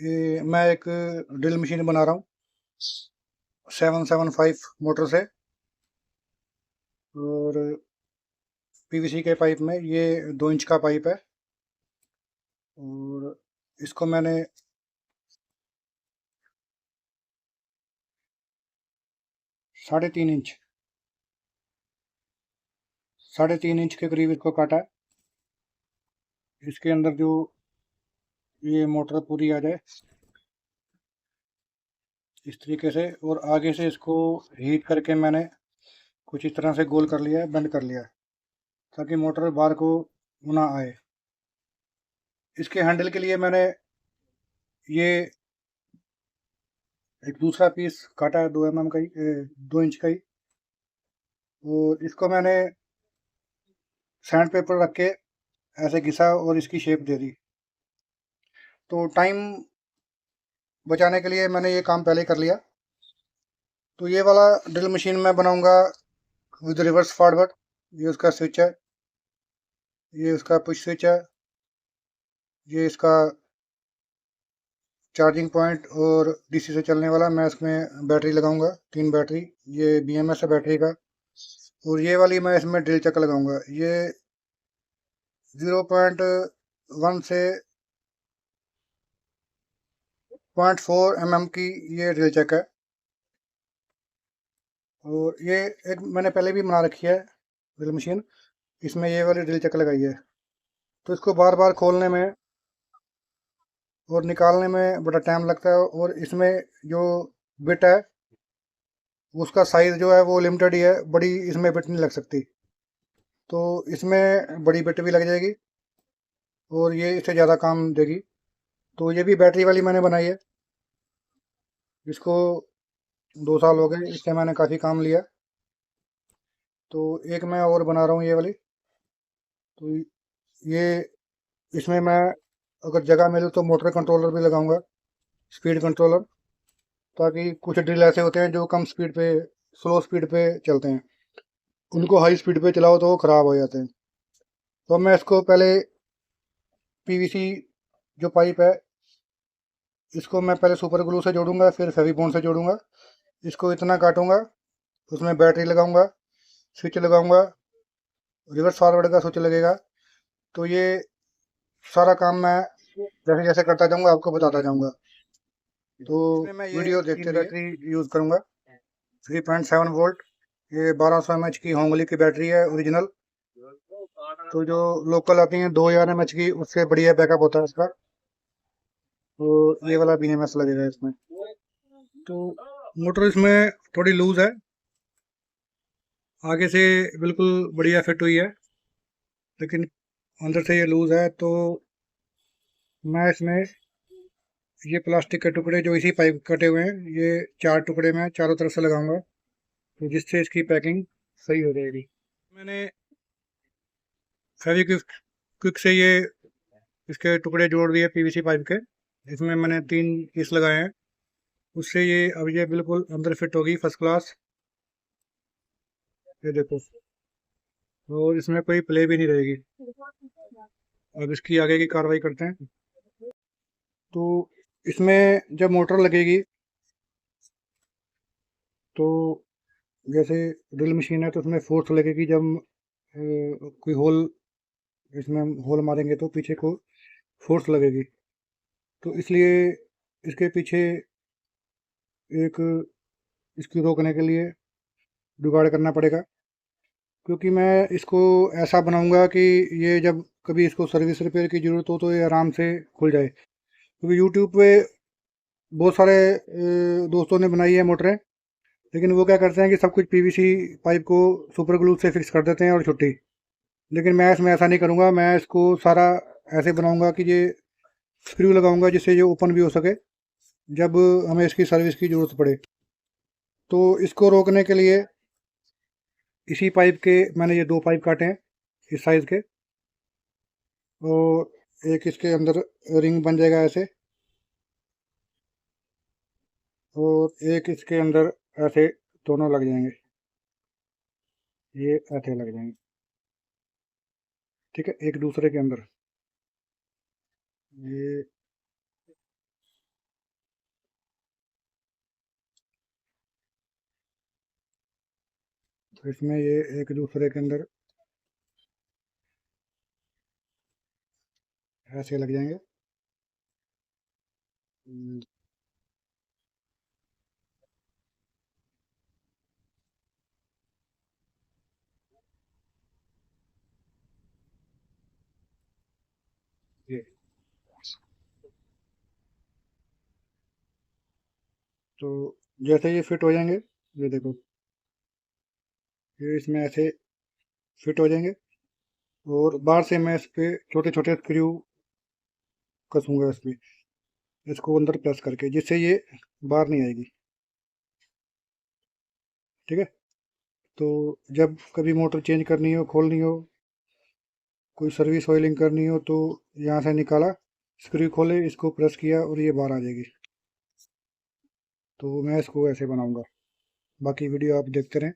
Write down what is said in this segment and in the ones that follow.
ये मैं एक ड्रिल मशीन बना रहा हूँ 775 मोटर से, और पीवीसी के पाइप में। ये 2 इंच का पाइप है, और इसको मैंने 3.5 इंच 3.5 इंच के करीब इसको काटा है। इसके अंदर जो ये मोटर पूरी आ जाए इस तरीके से, और आगे से इसको हीट करके मैंने कुछ इस तरह से गोल कर लिया है, बेंड कर लिया है, ताकि मोटर बाहर को ना आए। इसके हैंडल के लिए मैंने ये एक दूसरा पीस काटा है 2 mm का ही, 2 इंच का ही, और इसको मैंने सैंड पेपर रख के ऐसे घिसा और इसकी शेप दे दी। तो टाइम बचाने के लिए मैंने ये काम पहले कर लिया। तो ये वाला ड्रिल मशीन मैं बनाऊंगा विद रिवर्स फॉरवर्ड। ये उसका स्विच है, ये उसका पुश स्विच है, ये इसका चार्जिंग पॉइंट और डीसी से चलने वाला। मैं इसमें बैटरी लगाऊंगा, 3 बैटरी। ये बीएमएस है बैटरी का। और ये वाली मैं इसमें ड्रिल चक लगाऊंगा। ये 0.1 से 0.4 mm की ये ड्रिल चक है। और ये एक मैंने पहले भी बना रखी है ड्रिल मशीन, इसमें ये वाली ड्रिल चक लगाई है। तो इसको बार बार खोलने में और निकालने में बड़ा टाइम लगता है, और इसमें जो बिट है उसका साइज जो है वो लिमिटेड ही है, बड़ी इसमें बिट नहीं लग सकती। तो इसमें बड़ी बिट भी लग जाएगी और ये इससे ज़्यादा काम देगी। तो ये भी बैटरी वाली मैंने बनाई है, इसको 2 साल हो गए, इससे मैंने काफ़ी काम लिया। तो एक मैं और बना रहा हूँ ये वाली। तो ये इसमें मैं अगर जगह मिले तो मोटर कंट्रोलर भी लगाऊंगा, स्पीड कंट्रोलर, ताकि कुछ ड्रिल ऐसे होते हैं जो कम स्पीड पे, स्लो स्पीड पे चलते हैं, उनको हाई स्पीड पे चलाओ तो वो ख़राब हो जाते हैं। तो मैं इसको पहले पीवीसी जो पाइप है इसको मैं पहले सुपर ग्लू से जोड़ूंगा, फिर फेविबॉन्ड से जोड़ूंगा। इसको इतना काटूंगा, उसमें बैटरी लगाऊंगा, स्विच लगाऊंगा, रिवर्स फॉरवर्ड का स्विच लगेगा। तो ये सारा काम मैं जैसे जैसे करता जाऊंगा आपको बताता जाऊंगा। तो मैं वीडियो देखते बैटरी यूज़ करूंगा 3.7 वोल्ट। ये 1200 mAh की होंगली की बैटरी है ओरिजिनल। तो जो लोकल आती हैं 2000 mAh की, उससे बढ़िया बैकअप होता है इसका। तो ये वाला बीएमएस लगेगा इसमें। तो मोटर इसमें थोड़ी लूज है, आगे से बिल्कुल बढ़िया फिट हुई है, लेकिन अंदर से ये लूज है। तो मैं इसमें ये प्लास्टिक के टुकड़े जो इसी पाइप कटे हुए हैं, ये 4 टुकड़े मैं चारों तरफ से लगाऊंगा, तो जिससे इसकी पैकिंग सही हो जाएगी। मैंने फेविक्विक क्विक से ये इसके टुकड़े जोड़ दिए पीवीसी पाइप के। इसमें मैंने 3 पीस लगाए हैं, उससे ये अब ये बिल्कुल अंदर फिट होगी फर्स्ट क्लास। ये देखो, और इसमें कोई प्ले भी नहीं रहेगी। अब इसकी आगे की कार्रवाई करते हैं। तो इसमें जब मोटर लगेगी, तो जैसे ड्रिल मशीन है तो उसमें फोर्स लगेगी जब कोई होल, इसमें होल मारेंगे तो पीछे को फोर्स लगेगी। तो इसलिए इसके पीछे एक इसकी रोकने के लिए जुगाड़ करना पड़ेगा, क्योंकि मैं इसको ऐसा बनाऊंगा कि ये जब कभी इसको सर्विस रिपेयर की ज़रूरत हो तो ये आराम से खुल जाए। क्योंकि यूट्यूब पे बहुत सारे दोस्तों ने बनाई है मोटरें, लेकिन वो क्या करते हैं कि सब कुछ पीवीसी पाइप को सुपर ग्लू से फिक्स कर देते हैं और छुट्टी। लेकिन मैं इसमें ऐसा नहीं करूँगा, मैं इसको सारा ऐसे बनाऊंगा कि ये स्क्रू लगाऊंगा जिससे ये ओपन भी हो सके जब हमें इसकी सर्विस की ज़रूरत पड़े। तो इसको रोकने के लिए इसी पाइप के मैंने ये 2 पाइप काटे हैं इस साइज़ के, और एक इसके अंदर रिंग बन जाएगा ऐसे, और एक इसके अंदर ऐसे दोनों लग जाएंगे, ये ऐसे लग जाएंगे। ठीक है, एक दूसरे के अंदर ये इसमें ये एक दूसरे के अंदर ऐसे लग जाएंगे। ये तो जैसे ये फिट हो जाएंगे, ये देखो, ये इसमें ऐसे फिट हो जाएंगे। और बाहर से मैं इस पे छोटे छोटे स्क्रू कसूंगा इस पे, इसको अंदर प्रेस करके, जिससे ये बाहर नहीं आएगी। ठीक है। तो जब कभी मोटर चेंज करनी हो, खोलनी हो, कोई सर्विस ऑयलिंग करनी हो, तो यहाँ से निकाला, स्क्रू खोले, इसको प्रेस किया और ये बाहर आ जाएगी। तो मैं इसको ऐसे बनाऊंगा। बाकी वीडियो आप देखते रहें।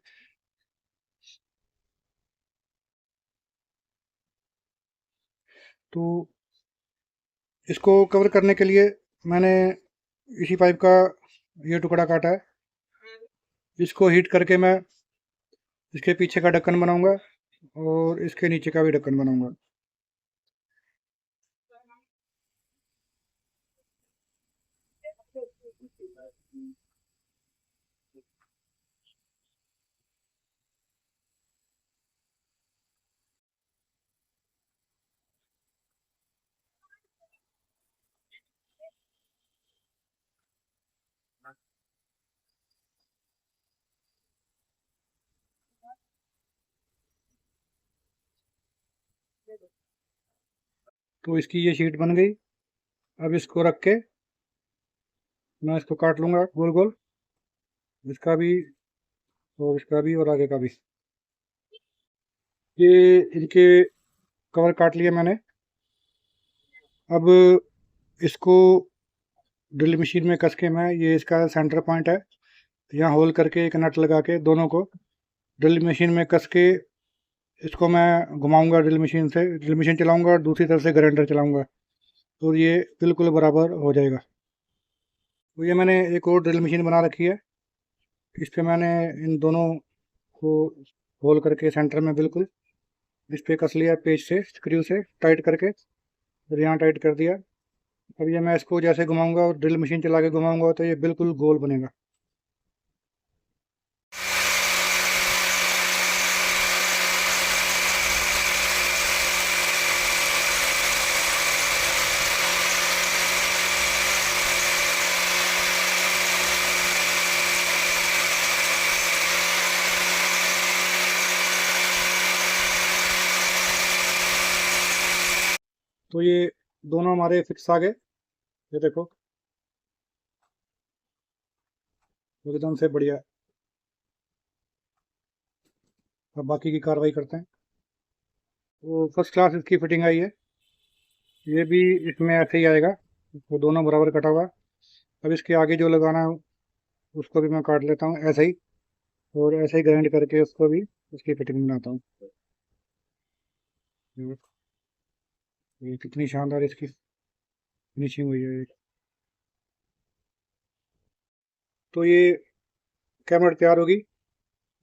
तो इसको कवर करने के लिए मैंने इसी पाइप का ये टुकड़ा काटा है। इसको हीट करके मैं इसके पीछे का ढक्कन बनाऊंगा और इसके नीचे का भी ढक्कन बनाऊंगा। तो इसकी ये शीट बन गई। अब इसको रख के मैं इसको काट लूंगा गोल गोल, इसका भी और इसका भी और आगे का भी। ये इनके कवर काट लिए मैंने। अब इसको ड्रिल मशीन में कस के मैं, ये इसका सेंटर पॉइंट है, यहाँ होल करके एक नट लगा के दोनों को ड्रिल मशीन में कस के इसको मैं घुमाऊंगा ड्रिल मशीन से। ड्रिल मशीन चलाऊंगा और दूसरी तरफ से ग्राइंडर चलाऊंगा, तो ये बिल्कुल बराबर हो जाएगा। तो ये मैंने एक और ड्रिल मशीन बना रखी है। इस पर मैंने इन दोनों को होल करके सेंटर में बिल्कुल इस पे कस लिया, पेज से स्क्रू से टाइट करके, फिर यहाँ टाइट कर दिया। अब ये मैं इसको जैसे घुमाऊंगा और ड्रिल मशीन चला के घुमाऊंगा तो ये बिल्कुल गोल बनेगा। तो ये दोनों हमारे फिक्स आ गए, ये देखो एकदम से बढ़िया। अब बाकी की कार्रवाई करते हैं। वो फर्स्ट क्लास इसकी फिटिंग आई है। ये भी इसमें ऐसे ही आएगा, वो दोनों बराबर कटा हुआ। अब इसके आगे जो लगाना है उसको भी मैं काट लेता हूँ ऐसे ही, और ऐसे ही ग्राइंड करके उसको भी उसकी फिटिंग बनाता हूँ। ये कितनी शानदार इसकी फिनिशिंग हुई है। तो ये कैमरा तैयार होगी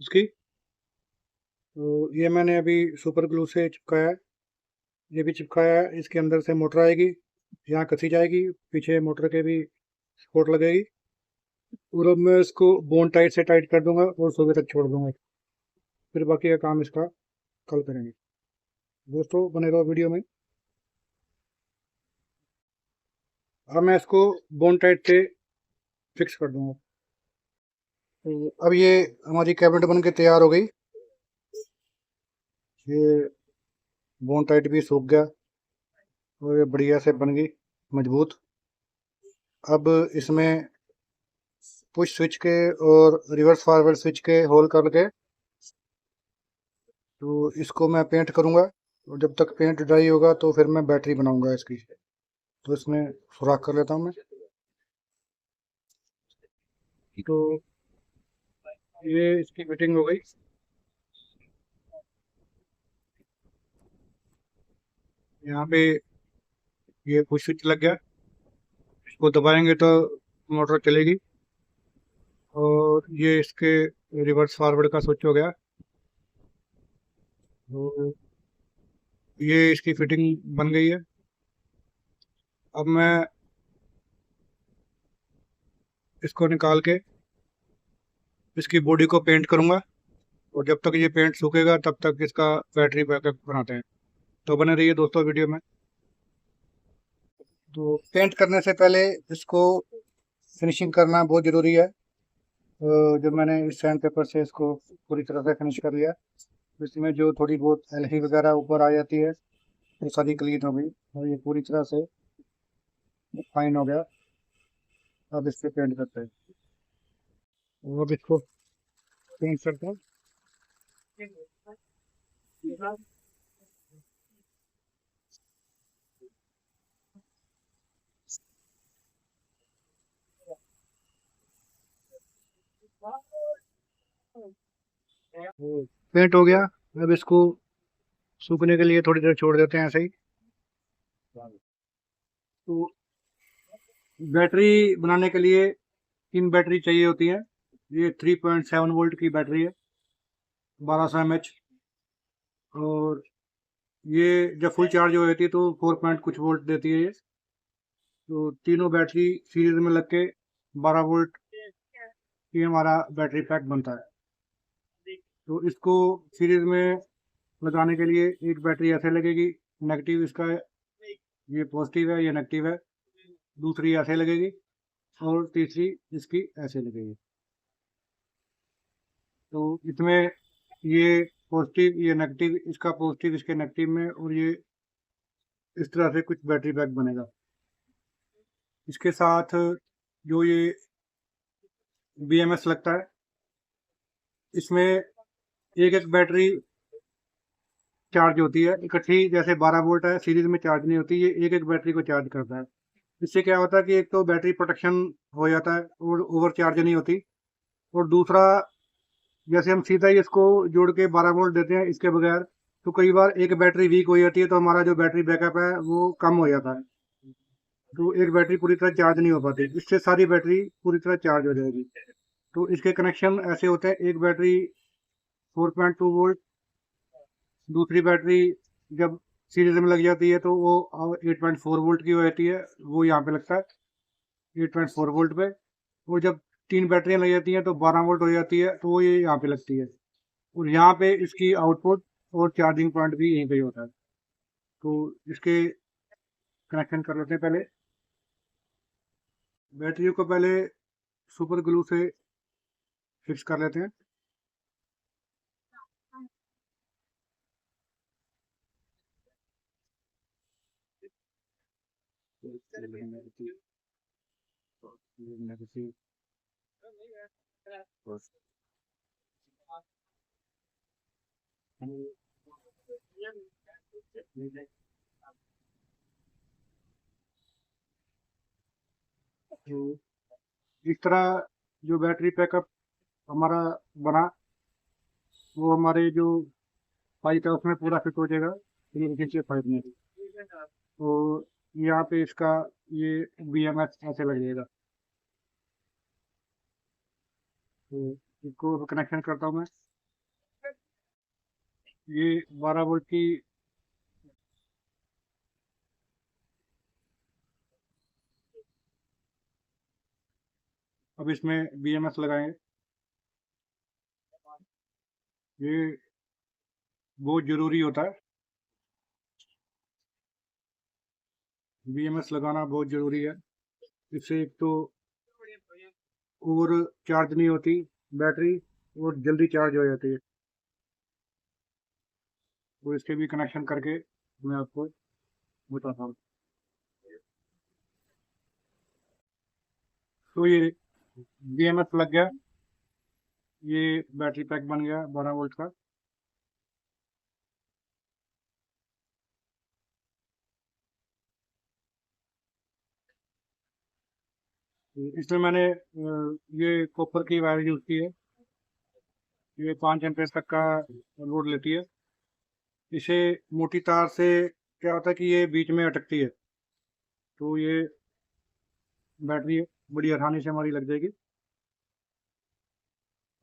उसकी। तो ये मैंने अभी सुपर ग्लू से चिपकाया है, ये भी चिपकाया है। इसके अंदर से मोटर आएगी, यहाँ कसी जाएगी, पीछे मोटर के भी सपोर्ट लगेगी। और अब मैं इसको बोन टाइट से टाइट कर दूंगा और सुबह तक छोड़ दूंगा। फिर बाकी का काम इसका कल करेंगे। दोस्तों बने रहो वीडियो में। अब मैं इसको बोन टाइट से फिक्स कर दूंगा। तो अब ये हमारी कैबिनेट बन के तैयार हो गई। ये बोन टाइट भी सूख गया और ये बढ़िया से बन गई मजबूत। अब इसमें पुश स्विच के और रिवर्स फॉरवर्ड स्विच के होल करके तो इसको मैं पेंट करूंगा। और जब तक पेंट ड्राई होगा तो फिर मैं बैटरी बनाऊंगा इसकी। तो इसमें सुराख कर लेता हूँ मैं। तो ये इसकी फिटिंग हो गई। यहाँ पे ये पुश स्विच लग गया, इसको दबाएंगे तो मोटर चलेगी। और ये इसके रिवर्स फॉरवर्ड का स्विच हो गया। तो ये इसकी फिटिंग बन गई है। अब मैं इसको निकाल के इसकी बॉडी को पेंट करूंगा, और जब तक ये पेंट सूखेगा तब तक इसका बैटरी बैकअप बनाते हैं। तो बने रहिए दोस्तों वीडियो में। तो पेंट करने से पहले इसको फिनिशिंग करना बहुत ज़रूरी है। जब मैंने इस सैंड पेपर से इसको पूरी तरह से फिनिश कर लिया, इसमें जो थोड़ी बहुत एलही वगैरह ऊपर आ जाती है वो सारी क्लीन हो गई, और ये पूरी तरह से फाइन हो गया। अब इस पे पेंट करते हैं। अब इसको पेंट करते हैं। पेंट हो गया। अब इसको सूखने के लिए थोड़ी देर छोड़ देते हैं ऐसे ही। तो बैटरी बनाने के लिए 3 बैटरी चाहिए होती है। ये 3.7 वोल्ट की बैटरी है, 1200 mAh। और ये जब फुल चार्ज हो जाती है तो 4 कुछ वोल्ट देती है ये। तो तीनों बैटरी सीरीज में लग के 12 वोल्ट की हमारा बैटरी पैक बनता है। तो इसको सीरीज में लगाने के लिए एक बैटरी ऐसे लगेगी, नेगेटिव इसका है, ये पॉजिटिव है, ये नेगेटिव है। दूसरी ऐसे लगेगी, और तीसरी इसकी ऐसे लगेगी। तो इसमें ये पॉजिटिव, ये नेगेटिव, इसका पॉजिटिव इसके नेगेटिव में, और ये इस तरह से कुछ बैटरी पैक बनेगा। इसके साथ जो ये BMS लगता है, इसमें एक एक बैटरी चार्ज होती है इकट्ठी। जैसे 12 वोल्ट है, सीरीज में चार्ज नहीं होती, ये एक एक बैटरी को चार्ज करता है। इससे क्या होता है कि एक तो बैटरी प्रोटेक्शन हो जाता है और ओवर चार्ज नहीं होती, और दूसरा जैसे हम सीधा ही इसको जोड़ के 12 वोल्ट देते हैं इसके बगैर, तो कई बार एक बैटरी वीक हो जाती है, तो हमारा जो बैटरी बैकअप है वो कम हो जाता है। तो एक बैटरी पूरी तरह चार्ज नहीं हो पाती, इससे सारी बैटरी पूरी तरह चार्ज हो जाएगी। तो इसके कनेक्शन ऐसे होते हैं, एक बैटरी 4.2 वोल्ट, दूसरी बैटरी जब सीरीज में लग जाती है तो वो 8.4 वोल्ट की हो जाती है, वो यहाँ पे लगता है 8.4 वोल्ट पे। और जब 3 बैटरियां लग जाती हैं तो 12 वोल्ट हो जाती है, तो वो ये यहाँ पे लगती है। और यहाँ पे इसकी आउटपुट और चार्जिंग पॉइंट भी यहीं पे ही होता है। तो इसके कनेक्शन कर लेते हैं पहले। बैटरी को पहले सुपर ग्लू से फिक्स कर लेते हैं। तो इस तरह जो बैटरी बैकअप हमारा बना, वो हमारे जो पाइप है उसमें पूरा फिट हो जाएगा, ये नीचे पाइप में। तो यहाँ पे इसका ये BMS ऐसे लग जाएगा। तो इसको कनेक्शन करता हूँ मैं। ये 12 वोल्ट की अब इसमें BMS लगाएंगे। ये बहुत ज़रूरी होता है, BMS लगाना बहुत ज़रूरी है। इससे एक तो ओवर चार्ज नहीं होती बैटरी, और जल्दी चार्ज हो जाती है। तो इसके भी कनेक्शन करके मैं आपको बताता हूँ। तो ये BMS लग गया, ये बैटरी पैक बन गया 12 वोल्ट का। इसमें मैंने ये कॉपर की वायर यूज़ की है। ये 5 एम्पेयर तक का लोड लेती है। इसे मोटी तार से क्या होता है कि ये बीच में अटकती है, तो ये बैटरी बड़ी आसानी से हमारी लग जाएगी।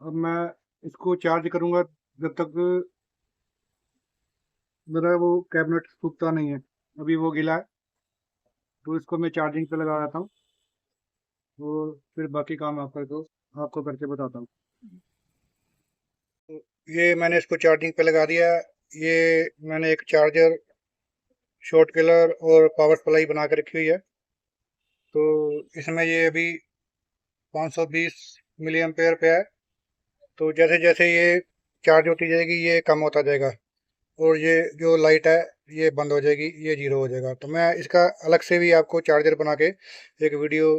अब मैं इसको चार्ज करूँगा जब तक मेरा वो कैबिनेट सूखता नहीं है, अभी वो गीला है, तो इसको मैं चार्जिंग पे लगा देता हूँ और फिर बाकी काम आपको करके बताता हूँ। तो ये मैंने इसको चार्जिंग पे लगा दिया। ये मैंने एक चार्जर, शॉर्ट किलर और पावर सप्लाई बना के रखी हुई है। तो इसमें ये अभी 520 मिली एम्पेयर पे है। तो जैसे जैसे ये चार्ज होती जाएगी ये कम होता जाएगा, और ये जो लाइट है ये बंद हो जाएगी, ये जीरो हो जाएगा। तो मैं इसका अलग से भी आपको चार्जर बना के एक वीडियो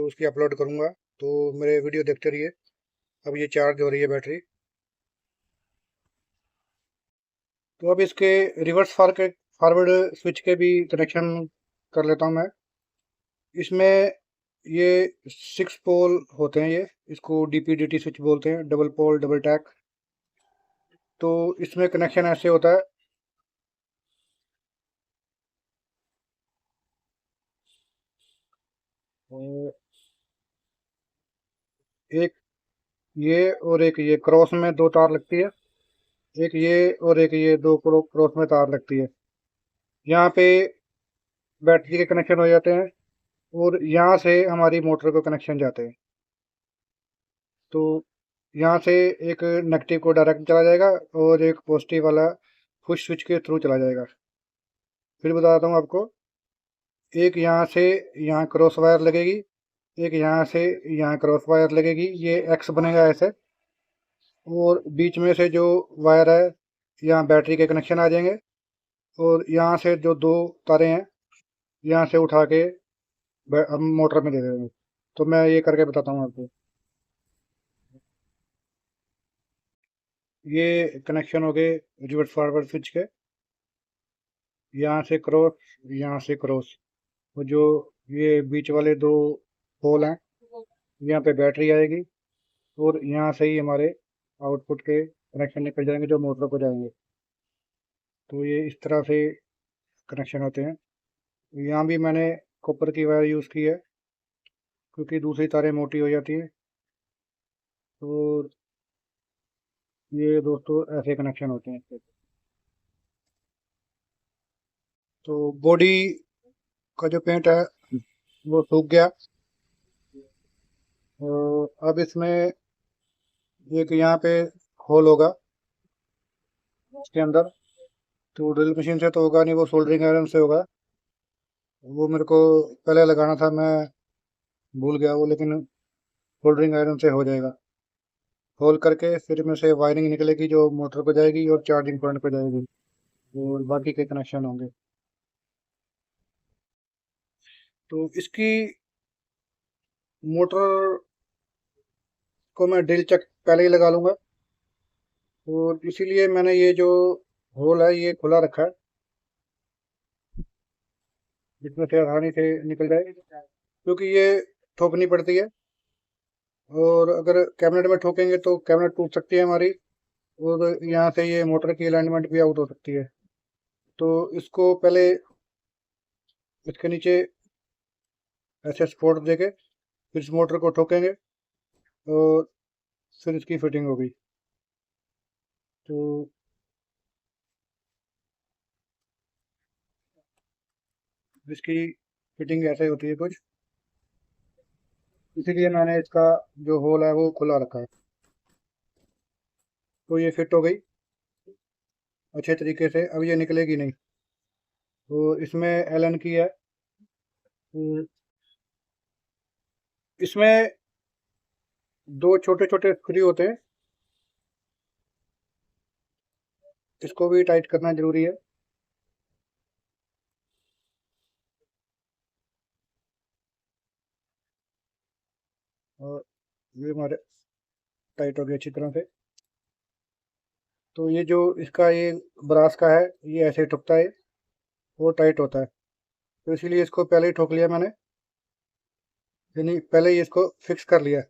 उसकी अपलोड करूंगा, तो मेरे वीडियो देखते रहिए। अब ये चार्ज हो रही है बैटरी। तो अब इसके रिवर्स फॉरवर्ड स्विच के भी कनेक्शन कर लेता हूँ मैं। इसमें ये 6 पोल होते हैं, ये इसको डीपीडीटी स्विच बोलते हैं, डबल पोल डबल टैक। तो इसमें कनेक्शन ऐसे होता है। एक ये और एक ये क्रॉस में दो तार लगती है, एक ये और एक ये दो क्रॉस में तार लगती है। यहाँ पे बैटरी के कनेक्शन हो जाते हैं, और यहाँ से हमारी मोटर को कनेक्शन जाते हैं। तो यहाँ से एक नेगेटिव को डायरेक्ट चला जाएगा और एक पॉजिटिव वाला पुश स्विच के थ्रू चला जाएगा। फिर बताता हूँ आपको। एक यहाँ से यहाँ क्रॉस वायर लगेगी, एक यहाँ से यहाँ क्रॉस वायर लगेगी, ये एक्स बनेगा ऐसे। और बीच में से जो वायर है यहाँ बैटरी के कनेक्शन आ जाएंगे, और यहाँ से जो दो तारें हैं यहाँ से उठा के हम मोटर में दे देंगे। तो मैं ये करके बताता हूँ आपको। ये कनेक्शन हो गए रिवर्स फॉरवर्ड स्विच के। यहाँ से क्रॉस, यहाँ से क्रॉस। वो जो ये बीच वाले दो पोल हैं यहाँ पे बैटरी आएगी, और यहाँ से ही हमारे आउटपुट के कनेक्शन निकल जाएंगे जो मोटर को जाएंगे। तो ये इस तरह से कनेक्शन होते हैं। यहाँ भी मैंने कॉपर की वायर यूज़ की है, क्योंकि दूसरी तारें मोटी हो जाती हैं। तो ये दोस्तों ऐसे कनेक्शन होते हैं इसके। तो बॉडी का जो पेंट है वो सूख गया। और अब इसमें एक यहाँ पे होल होगा इसके अंदर। तो ड्रिल मशीन से तो होगा नहीं, वो सोल्डरिंग आयरन से होगा। वो मेरे को पहले लगाना था, मैं भूल गया वो, लेकिन सोल्डरिंग आयरन से हो जाएगा। होल करके फिर में से वायरिंग निकलेगी जो मोटर को जाएगी और चार्जिंग पॉइंट पे जाएगी, और बाकी के कनेक्शन होंगे। तो इसकी मोटर को मैं ड्रिल चक पहले ही लगा लूंगा, और इसीलिए मैंने ये जो होल है ये खुला रखा है, जिसमें से आसानी से निकल जाए, क्योंकि ये ठोकनी पड़ती है। और अगर कैबिनेट में ठोकेंगे तो कैबिनेट टूट सकती है हमारी, और यहाँ से ये मोटर की अलाइनमेंट भी आउट हो सकती है। तो इसको पहले इसके नीचे ऐसे सपोर्ट देके फिर इस मोटर को ठोकेंगे, और फिर इसकी फिटिंग होगी। तो इसकी फिटिंग ऐसे होती है कुछ, इसीलिए मैंने इसका जो होल है वो खुला रखा है। तो ये फिट हो गई अच्छे तरीके से, अब ये निकलेगी नहीं। तो इसमें एलन की है। इसमें दो छोटे छोटे स्क्रू होते हैं, इसको भी टाइट करना जरूरी है। और ये हमारे टाइट हो गया अच्छी तरह से। तो ये जो इसका ये ब्रास का है ये ऐसे ठुकता है, वो टाइट होता है। तो इसीलिए इसको पहले ही ठोक लिया मैंने, यानी पहले ही इसको फिक्स कर लिया।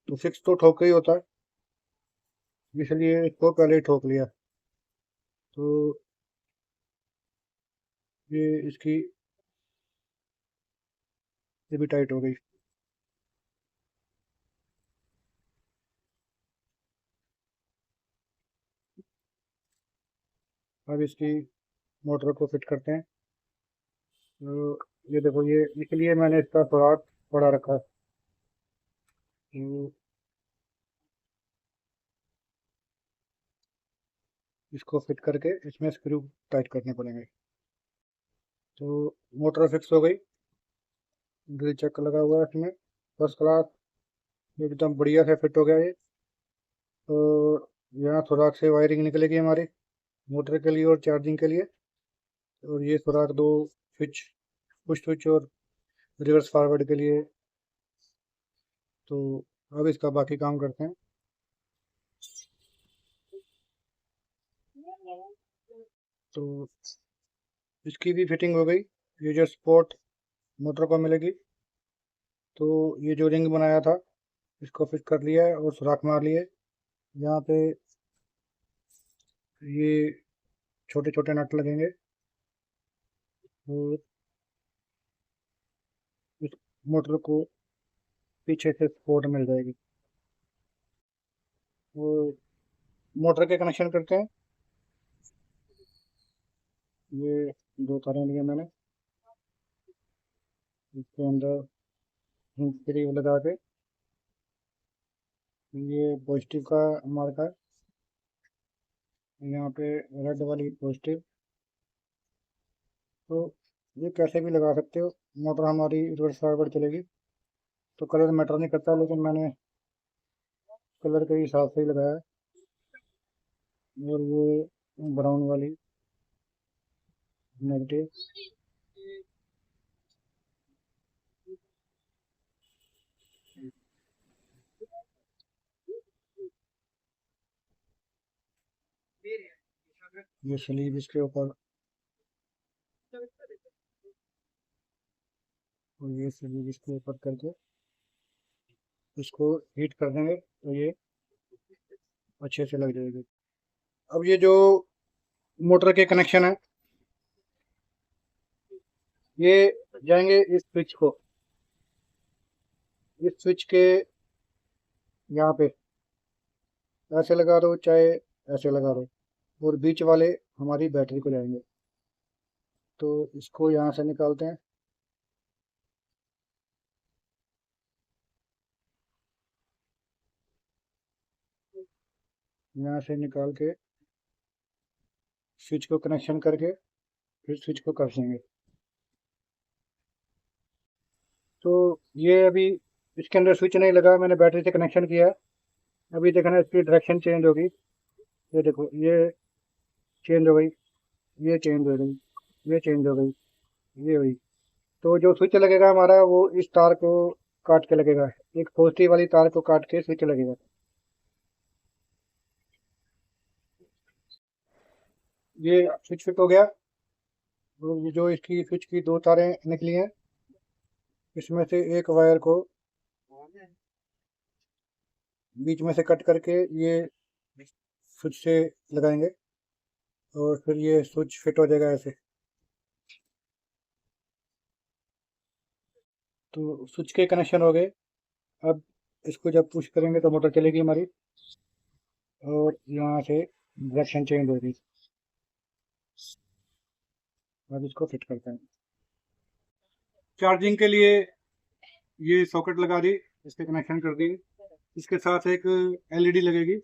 तो फिक्स तो ठोक ही होता है, इसलिए इसको पहले ही ठोक लिया। तो ये इसकी ये भी टाइट हो गई। अब इसकी मोटर को फिट करते हैं। तो ये देखो, ये इसलिए मैंने इसका सुराख बड़ा रखा है। तो इसको फिट करके इसमें स्क्रू टाइट करने पड़ेंगे। तो मोटर फिक्स हो गई, ड्रिल चक लगा हुआ है इसमें, फर्स्ट क्लास, एकदम बढ़िया से फिट हो गया ये। तो यहाँ सुराख से वायरिंग निकलेगी हमारी मोटर के लिए और चार्जिंग के लिए। और ये सुराख दो स्विच, पुश स्विच और रिवर्स फॉरवर्ड के लिए। तो अब इसका बाकी काम करते हैं। तो इसकी भी फिटिंग हो गई। ये जो सपोर्ट मोटर को मिलेगी, तो ये जो रिंग बनाया था इसको फिट कर लिया है और सुराख मार लिए। यहाँ पे ये छोटे छोटे नट लगेंगे और इस मोटर को पीछे से सपोर्ट मिल जाएगी। और मोटर के कनेक्शन करते हैं। ये दो तारें लिए मैंने, इसके अंदर फ्री लगा के, ये पॉजिटिव का मार्का है, यहाँ पे रेड वाली पॉजिटिव। तो ये कैसे भी लगा सकते हो, मोटर हमारी रिवर्स फॉरवर्ड चलेगी। तो कलर मैटर नहीं करता, लेकिन मैंने कलर के हिसाब से ही लगाया है। और ये ब्राउन वाली नेगेटिव। ये स्लीव इसके ऊपर और ये स्लीव इसके ऊपर करके इसको हीट कर देंगे तो ये अच्छे से लग जाएगी। अब ये जो मोटर के कनेक्शन है, ये जाएंगे इस स्विच को, इस स्विच के यहाँ पे ऐसे लगा दो चाहे ऐसे लगा दो, और बीच वाले हमारी बैटरी को जाएंगे। तो इसको यहाँ से निकालते हैं। यहाँ से निकाल के स्विच को कनेक्शन करके फिर स्विच को कर देंगे। तो ये अभी इसके अंदर स्विच नहीं लगा, मैंने बैटरी से कनेक्शन किया। अभी देखना इसकी डायरेक्शन चेंज होगी। ये देखो, ये चेंज हो गई, ये चेंज हो गई, ये चेंज हो गई, ये हुई। तो जो स्विच लगेगा हमारा वो इस तार को काट के लगेगा, एक पॉजिटिव वाली तार को काट के स्विच लगेगा। ये स्विच फिट हो गया। तो ये जो इसकी स्विच की दो तारें निकली हैं, इसमें से एक वायर को बीच में से कट करके ये स्विच से लगाएंगे और फिर ये स्विच फिट हो जाएगा ऐसे। तो स्विच के कनेक्शन हो गए। अब इसको जब पुश करेंगे तो मोटर चलेगी हमारी और यहाँ से डायरेक्शन चेंज होगी। अब इसको फिट करते हैं। चार्जिंग के लिए ये सॉकेट लगा दी, इसके कनेक्शन कर दिए। इसके साथ एक एलईडी लगेगी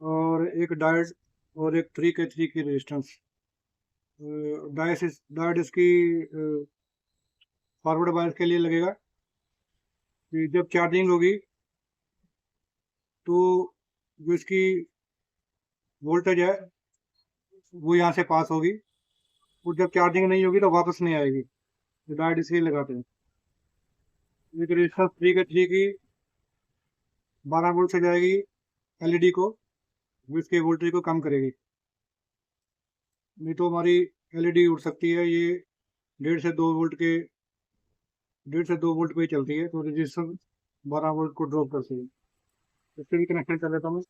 और एक डायोड और एक 3K की रेजिस्टेंस। डायोड इसकी फॉरवर्ड बायस के लिए लगेगा कि जब चार्जिंग होगी तो जो इसकी वोल्टेज है वो यहाँ से पास होगी, और जब चार्जिंग नहीं होगी तो वापस नहीं आएगी। तो डायोड इसलिए लगाते हैं। एक रेजिस्टेंस 3K की 12 वोल्ट से जाएगी एलईडी को, वो इसके वोल्टेज को कम करेगी, नहीं तो हमारी एलईडी उड़ सकती है। ये 1.5 से 2 वोल्ट पे ही चलती है, तो रजिस्टर 12 वोल्ट को ड्रॉप करती है। इसके भी कनेक्शन कर लेता हूँ मैं।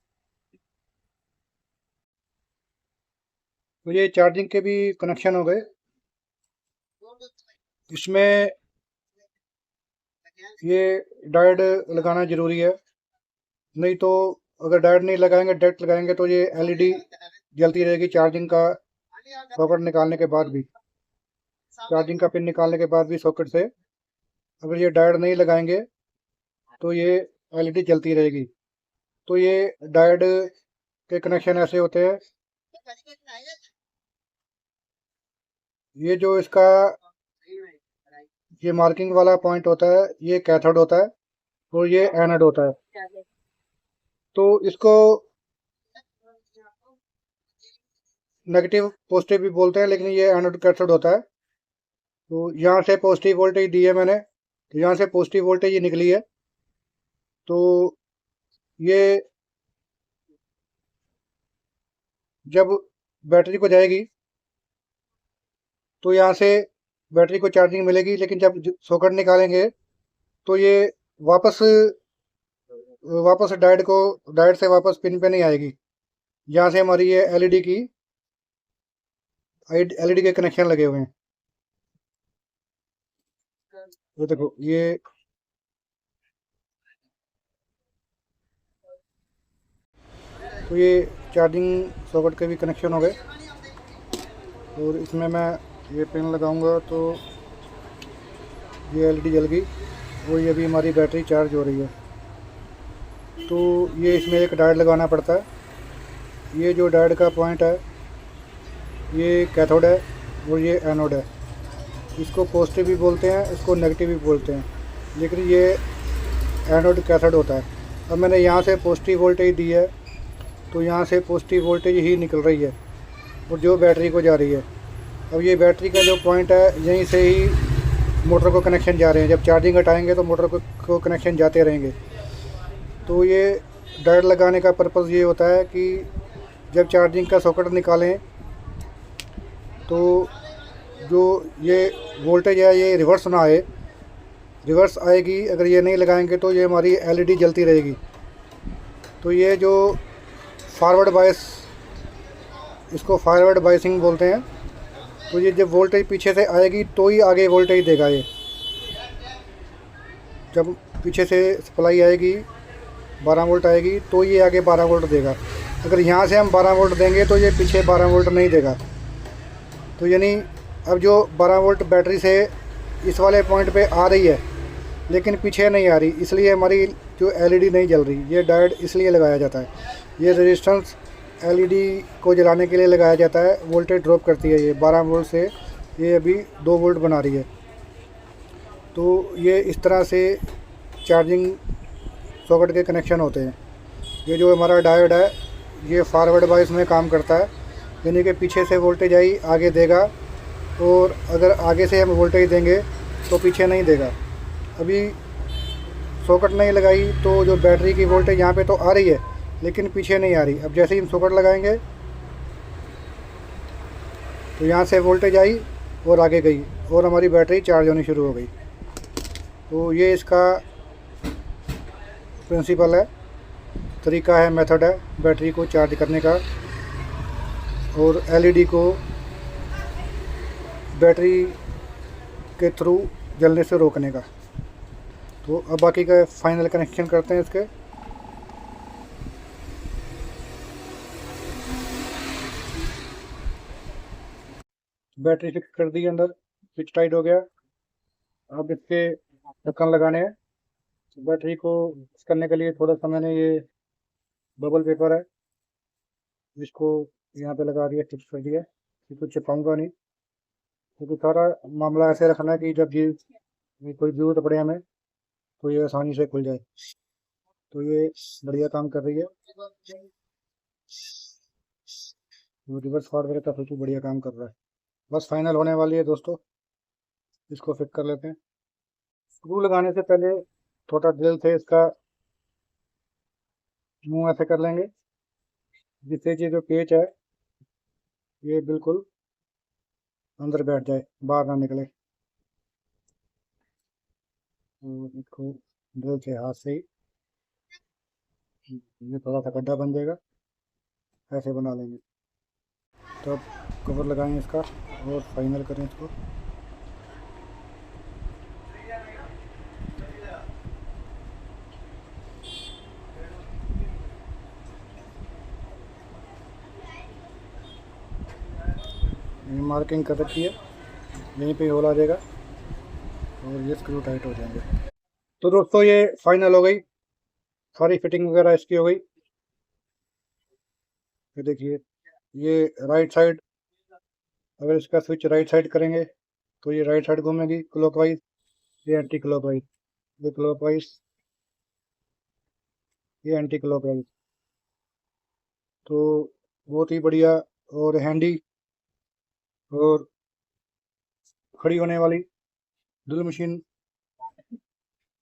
तो ये चार्जिंग के भी कनेक्शन हो गए। इसमें ये डायोड लगाना जरूरी है, नहीं तो अगर डायोड नहीं लगाएंगे, डायरेक्ट लगाएंगे तो ये एलईडी जलती रहेगी चार्जिंग का सॉकेट निकालने के बाद भी। चार्जिंग का पिन निकालने के बाद भी सॉकेट से अगर ये डायोड नहीं लगाएंगे तो ये एलईडी जलती रहेगी। तो ये डायोड के कनेक्शन ऐसे होते हैं। ये जो इसका ये मार्किंग वाला पॉइंट होता है ये कैथोड होता है और ये एनोड होता है। तो इसको नेगेटिव पॉजिटिव भी बोलते हैं, लेकिन ये एनोड कैथोड होता है। तो यहाँ से पॉजिटिव वोल्टेज दी है मैंने, तो यहाँ से पॉजिटिव वोल्टेज ये निकली है। तो ये जब बैटरी को जाएगी तो यहाँ से बैटरी को चार्जिंग मिलेगी, लेकिन जब सॉकेट निकालेंगे तो ये वापस वापस डायोड से वापस पिन पे नहीं आएगी। यहाँ से हमारी ये एलईडी के कनेक्शन लगे हुए हैं। तो देखो ये चार्जिंग सॉकेट के भी कनेक्शन हो गए। और इसमें मैं ये पिन लगाऊंगा तो ये एलईडी जल गई और ये भी हमारी बैटरी चार्ज हो रही है। तो ये इसमें एक डायोड लगाना पड़ता है। ये जो डायोड का पॉइंट है ये कैथोड है और ये एनोड है। इसको पॉजिटिव भी बोलते हैं, इसको नेगेटिव भी बोलते हैं, लेकिन ये एनोड कैथोड होता है। अब मैंने यहाँ से पॉजिटिव वोल्टेज दी है तो यहाँ से पॉजिटिव वोल्टेज ही निकल रही है और जो बैटरी को जा रही है। अब ये बैटरी का जो पॉइंट है यहीं से ही मोटर को कनेक्शन जा रहे हैं। जब चार्जिंग हटाएंगे तो मोटर को कनेक्शन जाते रहेंगे। तो ये डायोड लगाने का पर्पज़ ये होता है कि जब चार्जिंग का सॉकेट निकालें तो जो ये वोल्टेज है ये रिवर्स ना आए। रिवर्स आएगी अगर ये नहीं लगाएंगे तो ये हमारी एलईडी जलती रहेगी। तो ये जो फॉरवर्ड बायस, इसको फॉरवर्ड बायसिंग बोलते हैं। तो ये जब वोल्टेज पीछे से आएगी तो ही आगे वोल्टेज देगा। ये जब पीछे से सप्लाई आएगी 12 वोल्ट आएगी तो ये आगे 12 वोल्ट देगा। अगर यहाँ से हम 12 वोल्ट देंगे तो ये पीछे 12 वोल्ट नहीं देगा। तो यानी अब जो 12 वोल्ट बैटरी से इस वाले पॉइंट पे आ रही है लेकिन पीछे नहीं आ रही, इसलिए हमारी जो एलईडी नहीं जल रही। ये डायोड इसलिए लगाया जाता है। ये रेजिस्टेंस एलईडी को जलाने के लिए लगाया जाता है। वोल्टेज ड्रॉप करती है ये 12 वोल्ट से, ये अभी 2 वोल्ट बना रही है। तो ये इस तरह से चार्जिंग सॉकेट के कनेक्शन होते हैं। ये जो हमारा डायोड है ये फॉरवर्ड बायस में काम करता है, यानी कि पीछे से वोल्टेज आई आगे देगा, और अगर आगे से हम वोल्टेज देंगे तो पीछे नहीं देगा। अभी सॉकेट नहीं लगाई तो जो बैटरी की वोल्टेज यहाँ पे तो आ रही है लेकिन पीछे नहीं आ रही। अब जैसे ही हम सॉकेट लगाएंगे तो यहाँ से वोल्टेज आई और आगे गई और हमारी बैटरी चार्ज होनी शुरू हो गई। तो ये इसका प्रिंसिपल है, तरीका है, मेथड है बैटरी को चार्ज करने का और एलईडी को बैटरी के थ्रू जलने से रोकने का। तो अब बाकी का फाइनल कनेक्शन करते हैं इसके। बैटरी फिक्स कर दी अंदर, स्विच टाइट हो गया। अब इसके ढक्कन लगाने हैं। बैटरी को फिक्स करने के लिए थोड़ा सा मैंने ये बबल पेपर है जिसको यहाँ पे लगा दिया, फिक्स कर दिया। इसको चिपकाऊंगा नहीं क्योंकि सारा मामला ऐसे रखना है कि जब ये कोई ज़रूरत पड़े हमें तो ये आसानी से खुल जाए। तो ये बढ़िया काम कर रही है। वो रिवर्स फॉरवर्ड का बिल्कुल बढ़िया काम कर रहा है। बस फाइनल होने वाली है दोस्तों, इसको फिट कर लेते हैं। स्क्रू लगाने से पहले छोटा ड्रिल से इसका मुंह ऐसे कर लेंगे जिससे ये जो पेच है ये बिल्कुल अंदर बैठ जाए, बाहर ना निकले। तो इसको ड्रिल से हाथ से ही ये थोड़ा सा गड्ढा बन जाएगा, ऐसे बना लेंगे। तो अब कवर लगाएंगे इसका और फाइनल करें इसको। ये मार्किंग कर रखी है, यहीं पे होल आ जाएगा और ये स्क्रू टाइट हो जाएंगे। तो दोस्तों ये फाइनल हो गई, सारी फिटिंग वगैरह इसकी हो गई। ये देखिए, ये राइट साइड, अगर इसका स्विच राइट साइड करेंगे तो ये राइट साइड घूमेगी क्लॉकवाइज, ये एंटी क्लॉकवाइज, ये क्लॉकवाइज, ये एंटी क्लॉकवाइज। तो बहुत ही बढ़िया और हैंडी और खड़ी होने वाली ड्रिल मशीन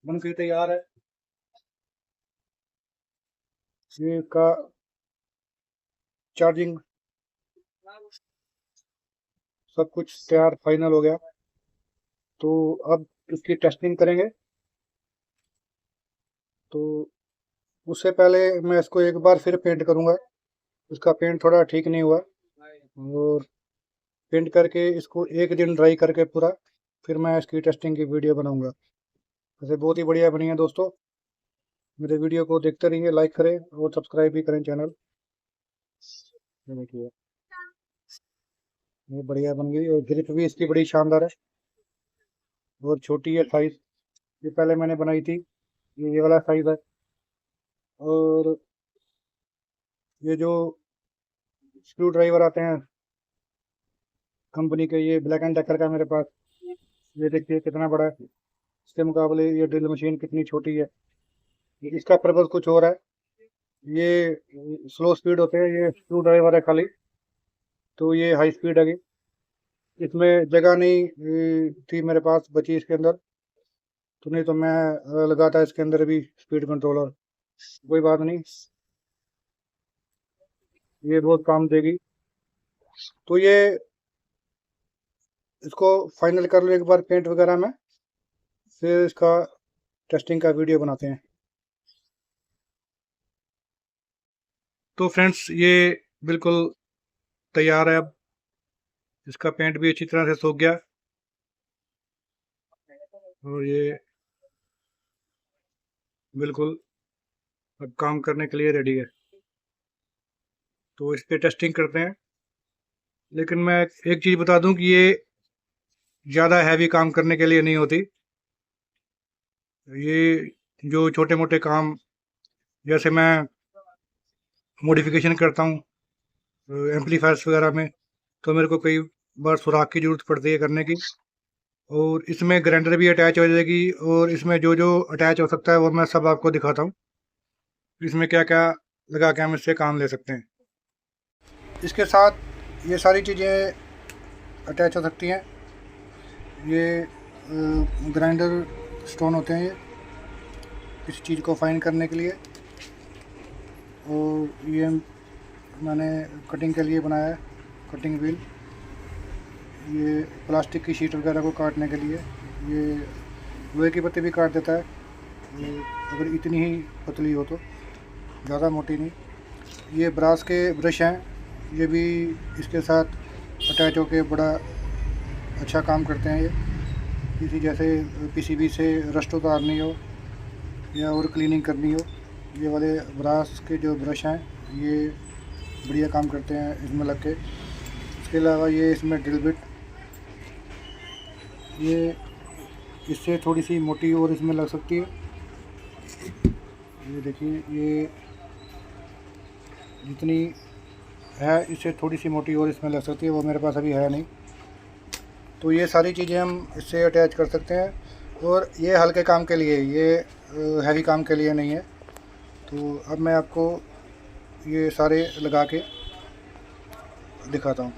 बन के तैयार है। ये का चार्जिंग सब कुछ तैयार फाइनल हो गया। तो अब इसकी टेस्टिंग करेंगे। तो उससे पहले मैं इसको एक बार फिर पेंट करूंगा, इसका पेंट थोड़ा ठीक नहीं हुआ, और पेंट करके इसको एक दिन ड्राई करके पूरा, फिर मैं इसकी टेस्टिंग की वीडियो बनाऊंगा। वैसे बहुत ही बढ़िया बनी है दोस्तों। मेरे वीडियो को देखते रहिए, लाइक करें और सब्सक्राइब भी करें चैनल। देखिए ये बढ़िया बन गई और ग्रिप भी इसकी बड़ी शानदार है और छोटी है साइज। ये पहले मैंने बनाई थी, ये वाला साइज है। और ये जो स्क्रू ड्राइवर आते हैं कंपनी के, ये ब्लैक एंड डेकर का मेरे पास, ये देखिए कितना बड़ा है, इसके मुकाबले ये ड्रिल मशीन कितनी छोटी है। इसका पर्पज कुछ और है, ये स्लो स्पीड होते हैं, ये स्क्रू ड्राइवर है खाली, तो ये हाई स्पीड है। इसमें जगह नहीं थी मेरे पास बची इसके अंदर, तो नहीं तो मैं लगाता इसके अंदर भी स्पीड कंट्रोलर। कोई बात नहीं, ये बहुत काम देगी। तो ये इसको फाइनल कर लो एक बार पेंट वगैरह में, फिर इसका टेस्टिंग का वीडियो बनाते हैं। तो फ्रेंड्स ये बिल्कुल तैयार है। अब इसका पेंट भी अच्छी तरह से सूख गया और ये बिल्कुल अब काम करने के लिए रेडी है। तो इस पे टेस्टिंग करते हैं। लेकिन मैं एक चीज़ बता दूं कि ये ज़्यादा हैवी काम करने के लिए नहीं होती। ये जो छोटे मोटे काम, जैसे मैं मॉडिफिकेशन करता हूँ एम्पलीफायर्स वगैरह में, तो मेरे को कई बार सुराख की ज़रूरत पड़ती है करने की, और इसमें ग्राइंडर भी अटैच हो जाएगी, और इसमें जो जो अटैच हो सकता है वो मैं सब आपको दिखाता हूँ, इसमें क्या क्या लगा के हम इससे काम ले सकते हैं। इसके साथ ये सारी चीज़ें अटैच हो सकती हैं। ये ग्राइंडर स्टोन होते हैं, ये किसी चीज़ को फाइन करने के लिए, और ये मैंने कटिंग के लिए बनाया है, कटिंग व्हील। ये प्लास्टिक की शीट वगैरह को काटने के लिए, ये लोहे की पत्ती भी काट देता है, ये अगर इतनी ही पतली हो तो, ज़्यादा मोटी नहीं। ये ब्रास के ब्रश हैं, ये भी इसके साथ अटैच होके बड़ा अच्छा काम करते हैं। ये किसी जैसे पीसीबी से रस्ट उतारनी हो या और क्लीनिंग करनी हो, ये वाले ब्रास के जो ब्रश हैं ये बढ़िया काम करते हैं इसमें लग के। इसके अलावा ये इसमें ड्रिल बिट, ये इससे थोड़ी सी मोटी और इसमें लग सकती है। ये देखिए, ये जितनी है इससे थोड़ी सी मोटी और इसमें लग सकती है, वो मेरे पास अभी है नहीं। तो ये सारी चीज़ें हम इससे अटैच कर सकते हैं, और ये हल्के काम के लिए, ये हैवी काम के लिए नहीं है। तो अब मैं आपको ये सारे लगा के दिखाता हूँ।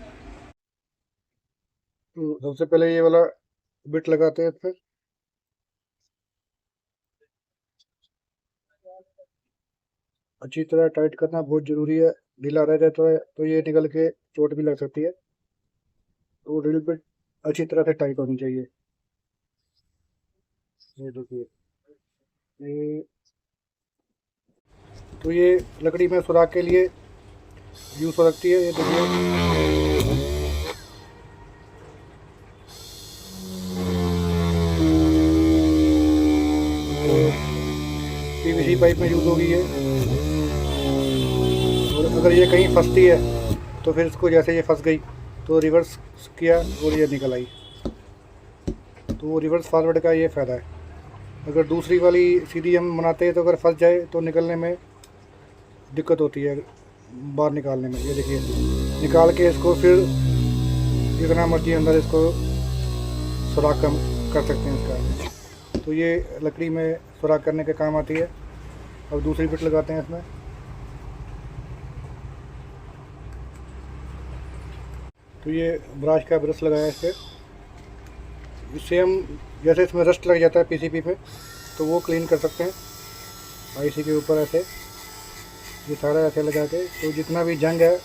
तो सबसे पहले ये वाला बिट लगाते हैं, फिर अच्छी तरह टाइट करना बहुत ज़रूरी है, ढीला रह जाता है तो ये निकल के चोट भी लग सकती है। तो ड्रिल बिट अच्छी तरह से टाइट होनी चाहिए। ये देखिए, ये तो ये लकड़ी में सुराख के लिए यूज़ हो सकती है। ये देखिए, पीवीसी पाइप में यूज़ होगी ये, और अगर ये कहीं फंसती है तो फिर इसको, जैसे ये फंस गई तो रिवर्स किया और ये निकल आई। तो रिवर्स फॉरवर्ड का ये फ़ायदा है। अगर दूसरी वाली सीधी हम बनाते हैं तो अगर फंस जाए तो निकलने में दिक्कत होती है, बाहर निकालने में। ये देखिए, निकाल के इसको फिर जितना मर्जी अंदर इसको सुराख कम कर सकते हैं इसका। तो ये लकड़ी में सुराख करने के काम आती है। अब दूसरी बिट लगाते हैं इसमें। तो ये ब्रश का ब्रश लगाया इस पर। इससे हम जैसे इसमें रस्ट लग जाता है पीसीबी पे तो वो क्लीन कर सकते हैं आईसी के ऊपर ऐसे। ये सारा ऐसे लगा के तो जितना भी जंग है,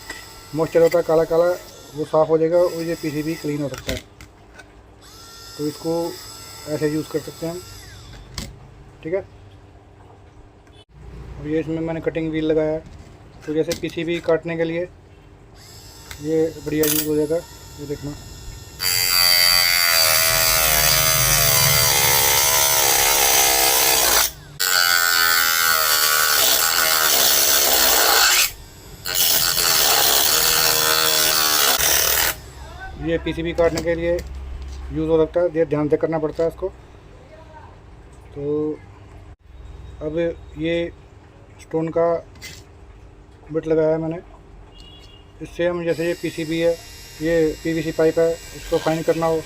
मॉइस्चर होता है काला काला, वो साफ़ हो जाएगा और ये पीसीबी क्लीन हो सकता है। तो इसको ऐसे यूज़ कर सकते हैं हम, ठीक है। और ये इसमें मैंने कटिंग व्हील लगाया है, तो जैसे पीसीबी काटने के लिए ये बढ़िया यूज़ हो जाएगा। ये देखना, ये पीसीबी काटने के लिए यूज़ हो सकता है। ये ध्यान से करना पड़ता है इसको। तो अब ये स्टोन का बिट लगाया है मैंने। इससे हम जैसे ये पीसीबी है, ये पीवीसी पाइप है, इसको फाइन करना हो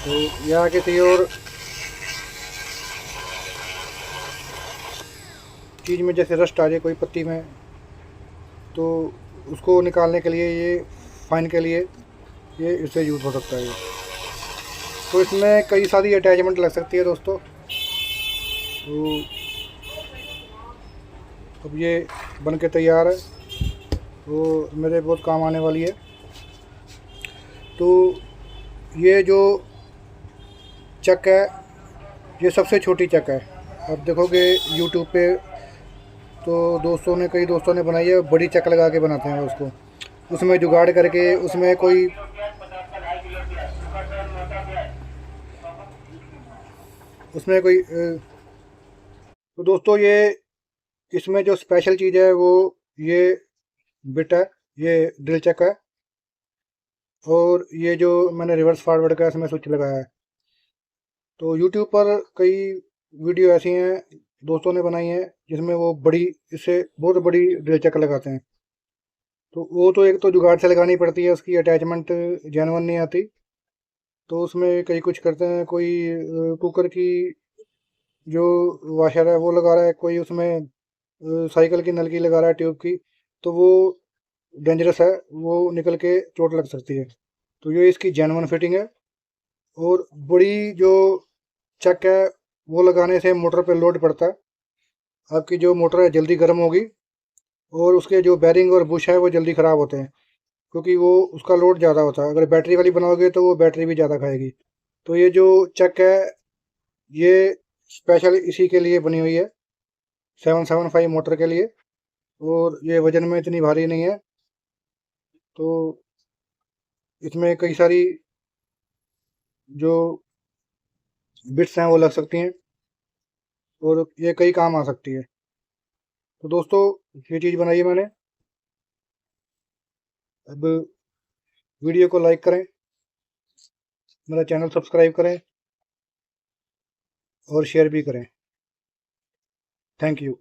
तो यहाँ के किसी और चीज़ में जैसे रस्ट आ जाए कोई पत्ती में, तो उसको निकालने के लिए, ये फाइन के लिए ये इससे यूज़ हो सकता है। तो इसमें कई सारी अटैचमेंट लग सकती है दोस्तों। तो अब ये बन के तैयार है, तो मेरे बहुत काम आने वाली है। तो ये जो चक है, ये सबसे छोटी चक है। अब देखोगे यूट्यूब पे तो कई दोस्तों ने बनाई है, बड़ी चक लगा के बनाते हैं उसको, उसमें जुगाड़ करके उसमें कोई तो दोस्तों ये इसमें जो स्पेशल चीज़ है वो ये बिट है, ये ड्रिल चक है। और ये जो मैंने रिवर्स फॉरवर्ड का इसमें स्विच लगाया है। तो यूट्यूब पर कई वीडियो ऐसी हैं दोस्तों ने बनाई हैं जिसमें वो बड़ी, इससे बहुत बड़ी ड्रिल चक लगाते हैं। तो वो तो एक तो जुगाड़ से लगानी पड़ती है, उसकी अटैचमेंट जेन्युइन नहीं आती। तो उसमें कई कुछ करते हैं, कोई कुकर की जो वाशर है वो लगा रहा है, कोई उसमें साइकिल की नलकी लगा रहा है ट्यूब की, तो वो डेंजरस है, वो निकल के चोट लग सकती है। तो ये इसकी जेन्युइन फिटिंग है। और बड़ी जो चक है वो लगाने से मोटर पे लोड पड़ता है, आपकी जो मोटर है जल्दी गर्म होगी और उसके जो बैरिंग और बुश है वो जल्दी ख़राब होते हैं, क्योंकि वो उसका लोड ज़्यादा होता है। अगर बैटरी वाली बनाओगे तो वो बैटरी भी ज़्यादा खाएगी। तो ये जो चक है ये स्पेशल इसी के लिए बनी हुई है, 775 मोटर के लिए। और ये वज़न में इतनी भारी नहीं है, तो इसमें कई सारी जो बिट्स हैं वो लग सकती हैं और ये कई काम आ सकती है। तो दोस्तों ये चीज़ बनाई है मैंने। अब वीडियो को लाइक करें, मेरा चैनल सब्सक्राइब करें और शेयर भी करें। Thank you.